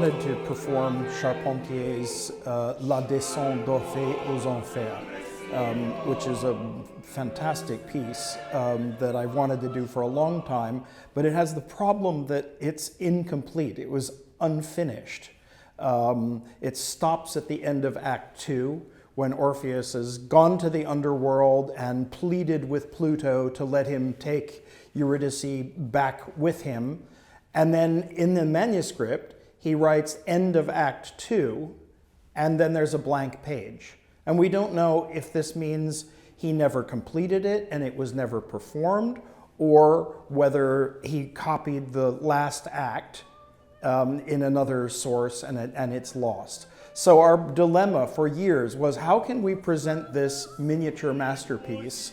wanted to perform Charpentier's La Descente d'Orphée aux Enfers, which is a fantastic piece that I wanted to do for a long time, but it has the problem that it's incomplete. It was unfinished. It stops at the end of Act 2 when Orpheus has gone to the underworld and pleaded with Pluto to let him take Eurydice back with him. And then in the manuscript, he writes end of Act 2, and then there's a blank page. And we don't know if this means he never completed it and it was never performed, or whether he copied the last act in another source and it's lost. So our dilemma for years was, how can we present this miniature masterpiece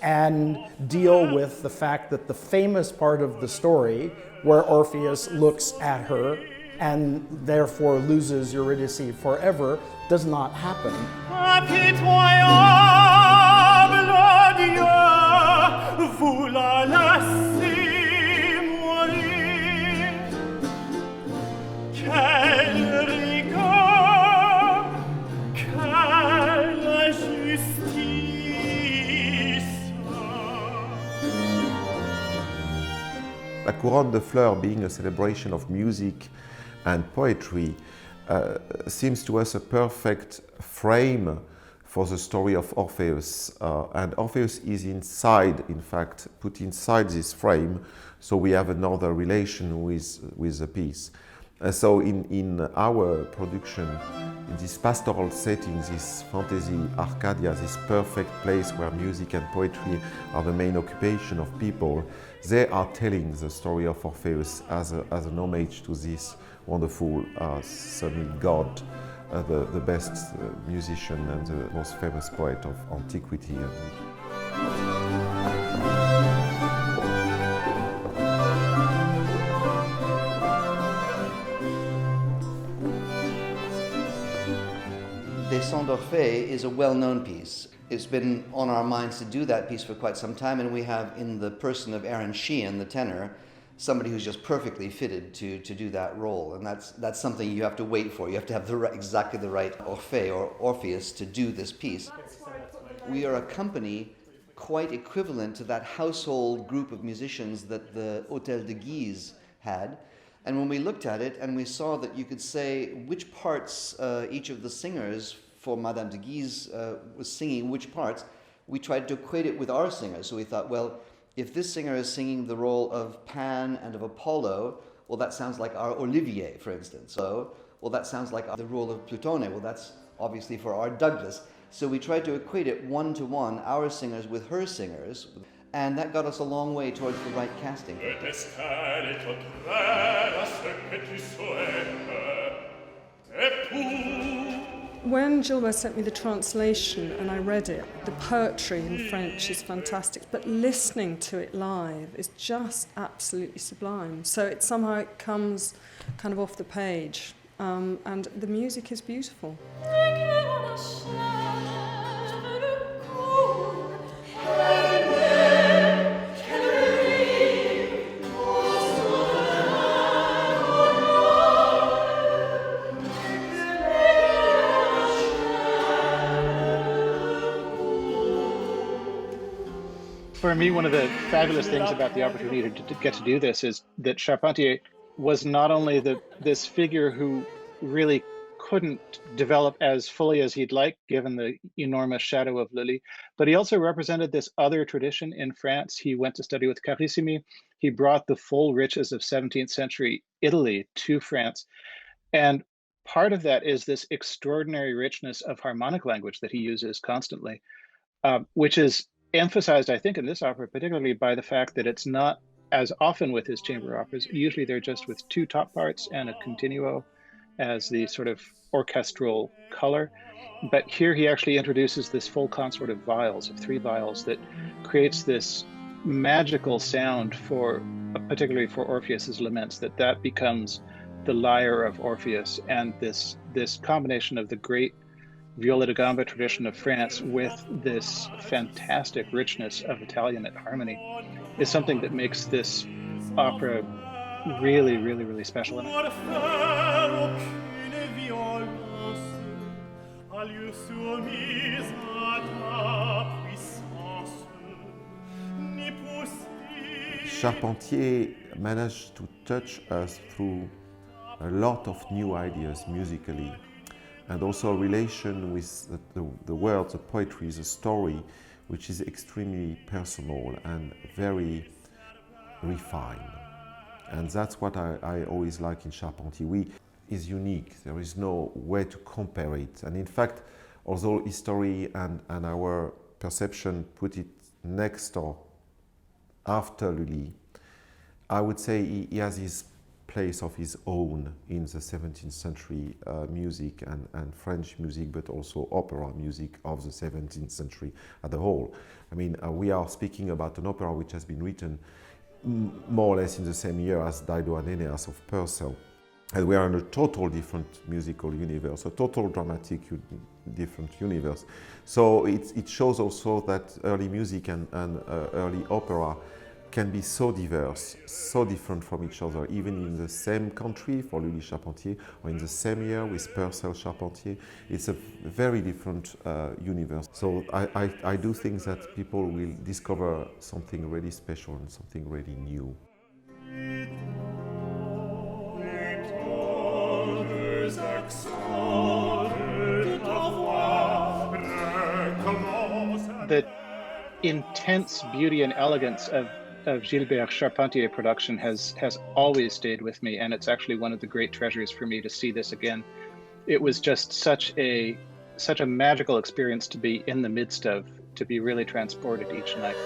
and deal with the fact that the famous part of the story, where Orpheus looks at her and therefore loses Eurydice forever, does not happen. La Couronne de Fleurs, being a celebration of music and poetry, seems to us a perfect frame for the story of Orpheus. And Orpheus is inside, in fact, put inside this frame, so we have another relation with the piece. So in our production, in this pastoral setting, this fantasy Arcadia, this perfect place where music and poetry are the main occupation of people, they are telling the story of Orpheus as an homage to this wonderful semi-god, the best musician and the most famous poet of antiquity. Descente d'Orphée is a well-known piece. It's been on our minds to do that piece for quite some time, and we have in the person of Aaron Sheehan, the tenor, somebody who's just perfectly fitted to do that role, and that's something you have to wait for. You have to have exactly the right Orphée or Orpheus to do this piece. We are a company quite equivalent to that household group of musicians that the Hôtel de Guise had. And when we looked at it and we saw that you could say which parts each of the singers for Madame de Guise was singing, which parts, we tried to equate it with our singers. So we thought, well, if this singer is singing the role of Pan and of Apollo, well, that sounds like our Olivier, for instance. So, well, that sounds like the role of Plutone. Well, that's obviously for our Douglas. So we tried to equate it one-to-one, our singers with her singers. And that got us a long way towards the right casting. When Gilbert sent me the translation and I read it, the poetry in French is fantastic, but listening to it live is just absolutely sublime. So it somehow comes kind of off the page, and the music is beautiful. For me, one of the fabulous things about the opportunity to get to do this is that Charpentier was not only this figure who really couldn't develop as fully as he'd like, given the enormous shadow of Lully, but he also represented this other tradition in France. He went to study with Carissimi. He brought the full riches of 17th century Italy to France. And part of that is this extraordinary richness of harmonic language that he uses constantly, which is emphasized, I think, in this opera, particularly by the fact that it's not as often with his chamber operas. Usually they're just with two top parts and a continuo as the sort of orchestral color. But here he actually introduces this full consort of viols, of three viols, that creates this magical sound for, particularly for Orpheus's laments, that becomes the lyre of Orpheus, and this combination of the great viola da gamba tradition of France with this fantastic richness of Italian harmony is something that makes this opera really, really, really special in it. Charpentier managed to touch us through a lot of new ideas musically, and also a relation with the words, the poetry, the story, which is extremely personal and very refined. And that's what I always like in Charpentier. Is unique. There is no way to compare it. And in fact, although history and our perception put it next or after Lully, I would say he has his place of his own in the 17th century music and French music, but also opera music of the 17th century as a whole. I mean, we are speaking about an opera which has been written more or less in the same year as Dido and Aeneas of Purcell. And we are in a total different musical universe, a total dramatic different universe. So it shows also that early music and early opera can be so diverse, so different from each other, even in the same country for Lully Charpentier, or in the same year with Purcell Charpentier. It's a very different universe. So I do think that people will discover something really special and something really new. The intense beauty and elegance of Gilbert Charpentier production has always stayed with me, and it's actually one of the great treasures for me to see this again. It was just such a magical experience to be in the midst of, to be really transported each night.